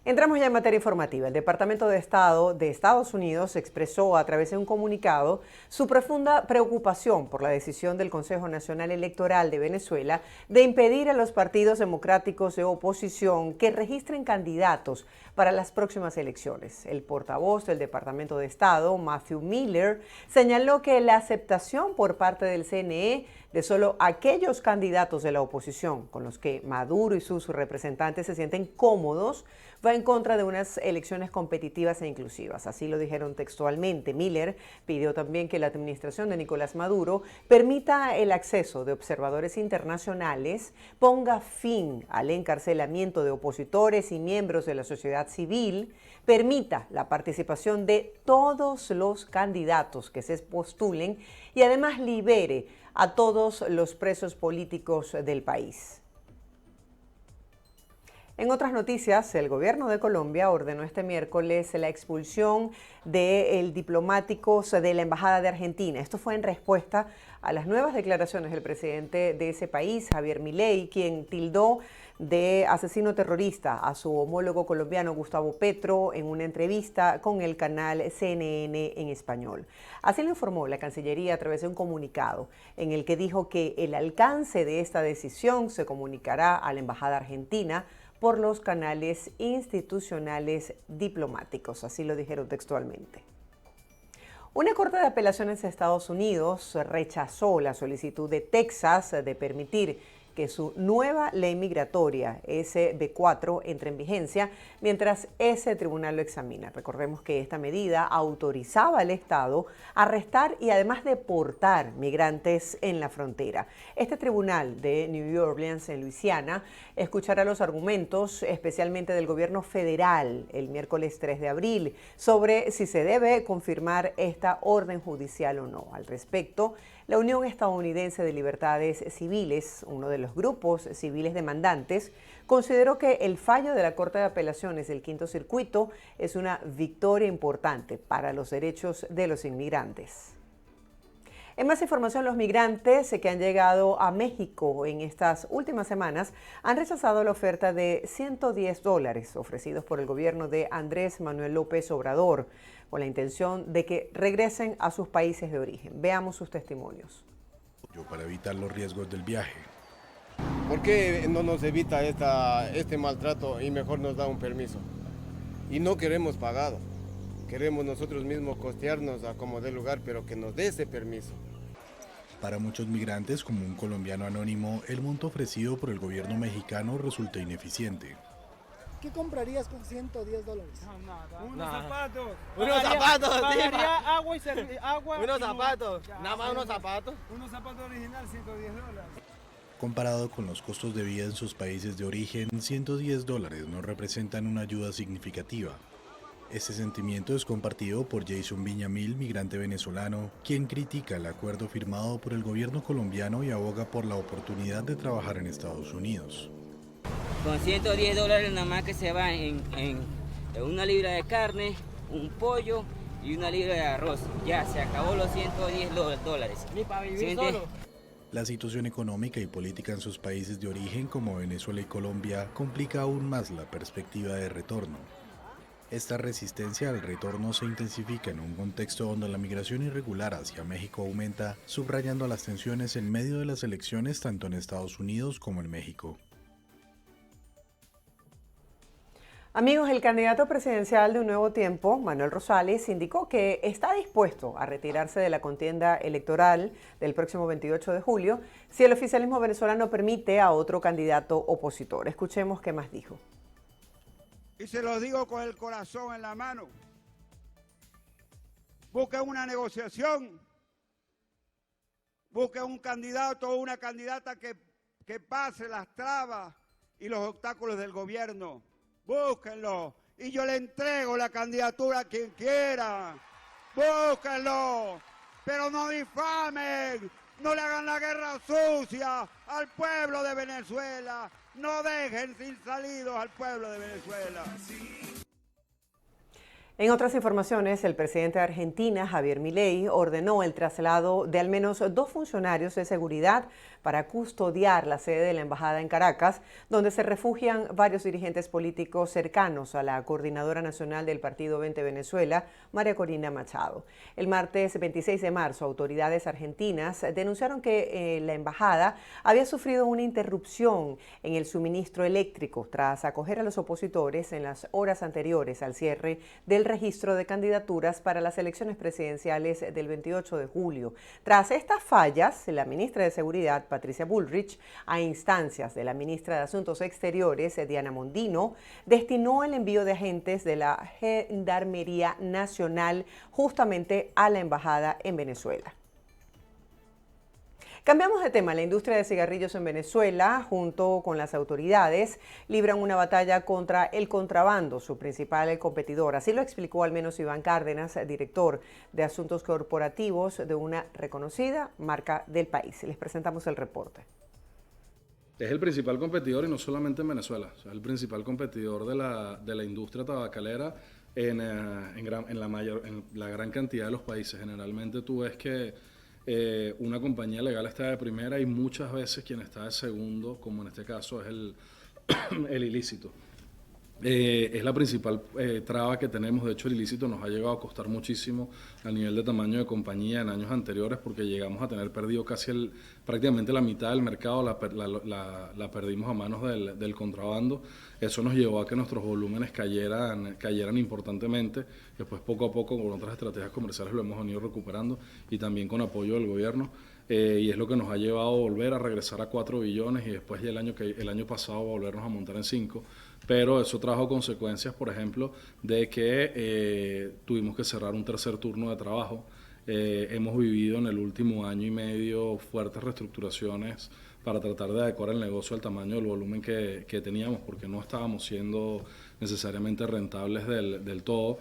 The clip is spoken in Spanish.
Entramos ya en materia informativa. El Departamento de Estado de Estados Unidos expresó a través de un comunicado su profunda preocupación por la decisión del Consejo Nacional Electoral de Venezuela de impedir a los partidos democráticos de oposición que registren candidatos para las próximas elecciones. El portavoz del Departamento de Estado, Matthew Miller, señaló que la aceptación por parte del CNE de solo aquellos candidatos de la oposición con los que Maduro y sus representantes se sienten cómodos va en contra de unas elecciones competitivas e inclusivas. Así lo dijeron textualmente. Miller pidió también que la administración de Nicolás Maduro permita el acceso de observadores internacionales, ponga fin al encarcelamiento de opositores y miembros de la sociedad civil, permita la participación de todos los candidatos que se postulen y además libere a todos los presos políticos del país. En otras noticias, el gobierno de Colombia ordenó este miércoles la expulsión de diplomáticos de la Embajada de Argentina. Esto fue en respuesta a las nuevas declaraciones del presidente de ese país, Javier Milei, quien tildó de asesino terrorista a su homólogo colombiano Gustavo Petro en una entrevista con el canal CNN en español. Así lo informó la Cancillería a través de un comunicado en el que dijo que el alcance de esta decisión se comunicará a la Embajada Argentina por los canales institucionales diplomáticos, así lo dijeron textualmente. Una corte de apelaciones de Estados Unidos rechazó la solicitud de Texas de permitir que su nueva ley migratoria, SB4, entre en vigencia mientras ese tribunal lo examina. Recordemos que esta medida autorizaba al Estado a arrestar y además deportar migrantes en la frontera. Este tribunal de New Orleans, en Luisiana, escuchará los argumentos, especialmente del gobierno federal, el miércoles 3 de abril, sobre si se debe confirmar esta orden judicial o no. Al respecto, la Unión Estadounidense de Libertades Civiles, uno de los grupos civiles demandantes, consideró que el fallo de la Corte de Apelaciones del Quinto Circuito es una victoria importante para los derechos de los inmigrantes. En más información, los migrantes que han llegado a México en estas últimas semanas han rechazado la oferta de $110 ofrecidos por el gobierno de Andrés Manuel López Obrador, con la intención de que regresen a sus países de origen. Veamos sus testimonios. Para evitar los riesgos del viaje. ¿Por qué no nos evita este maltrato y mejor nos da un permiso? Y no queremos pagado. Queremos nosotros mismos costearnos a como dé lugar, pero que nos dé ese permiso. Para muchos migrantes, como un colombiano anónimo, el monto ofrecido por el gobierno mexicano resulta ineficiente. ¿Qué comprarías con $110? Nada. Unos zapatos. Unos zapatos, pagaría agua y agua. Unos zapatos, nada más unos zapatos. Unos zapatos original, $110. Comparado con los costos de vida en sus países de origen, $110 no representan una ayuda significativa. Este sentimiento es compartido por Jason Viñamil, migrante venezolano, quien critica el acuerdo firmado por el gobierno colombiano y aboga por la oportunidad de trabajar en Estados Unidos. Con $110 nada más que se va en una libra de carne, un pollo y una libra de arroz. Ya, se acabó los $110. Ni para vivir solo. La situación económica y política en sus países de origen como Venezuela y Colombia complica aún más la perspectiva de retorno. Esta resistencia al retorno se intensifica en un contexto donde la migración irregular hacia México aumenta, subrayando las tensiones en medio de las elecciones tanto en Estados Unidos como en México. Amigos, el candidato presidencial de Un Nuevo Tiempo, Manuel Rosales, indicó que está dispuesto a retirarse de la contienda electoral del próximo 28 de julio si el oficialismo venezolano permite a otro candidato opositor. Escuchemos qué más dijo. Y se lo digo con el corazón en la mano. Busquen una negociación. Busquen un candidato o una candidata que pase las trabas y los obstáculos del gobierno. Búsquenlo y yo le entrego la candidatura a quien quiera. Búsquenlo, pero no difamen, no le hagan la guerra sucia al pueblo de Venezuela. No dejen sin salidos al pueblo de Venezuela. En otras informaciones, el presidente de Argentina, Javier Milei, ordenó el traslado de al menos 2 funcionarios de seguridad para custodiar la sede de la embajada en Caracas, donde se refugian varios dirigentes políticos cercanos a la coordinadora nacional del Partido 20 Venezuela, María Corina Machado. El martes 26 de marzo, autoridades argentinas denunciaron que la embajada había sufrido una interrupción en el suministro eléctrico tras acoger a los opositores en las horas anteriores al cierre del registro de candidaturas para las elecciones presidenciales del 28 de julio. Tras estas fallas, la ministra de Seguridad, Patricia Bullrich, a instancias de la ministra de Asuntos Exteriores, Diana Mondino, destinó el envío de agentes de la Gendarmería Nacional justamente a la embajada en Venezuela. Cambiamos de tema. La industria de cigarrillos en Venezuela, junto con las autoridades, libran una batalla contra el contrabando, su principal competidor. Así lo explicó al menos Iván Cárdenas, director de Asuntos Corporativos de una reconocida marca del país. Les presentamos el reporte. Es el principal competidor y no solamente en Venezuela, o sea, el principal competidor de la industria tabacalera en la gran cantidad de los países. Generalmente tú ves que una compañía legal está de primera y muchas veces quien está de segundo, como en este caso es el ilícito. Es la principal traba que tenemos. De hecho, el ilícito nos ha llegado a costar muchísimo a nivel de tamaño de compañía en años anteriores, porque llegamos a tener perdido prácticamente la mitad del mercado, la perdimos a manos del contrabando. Eso nos llevó a que nuestros volúmenes cayeran importantemente. Después, poco a poco, con otras estrategias comerciales lo hemos venido recuperando y también con apoyo del gobierno. Y es lo que nos ha llevado a volver a regresar a 4 billones y después ya el año pasado volvernos a montar en 5. Pero eso trajo consecuencias, por ejemplo, de que tuvimos que cerrar un tercer turno de trabajo. Hemos vivido en el último año y medio fuertes reestructuraciones para tratar de adecuar el negocio al tamaño del volumen que teníamos, porque no estábamos siendo necesariamente rentables del todo.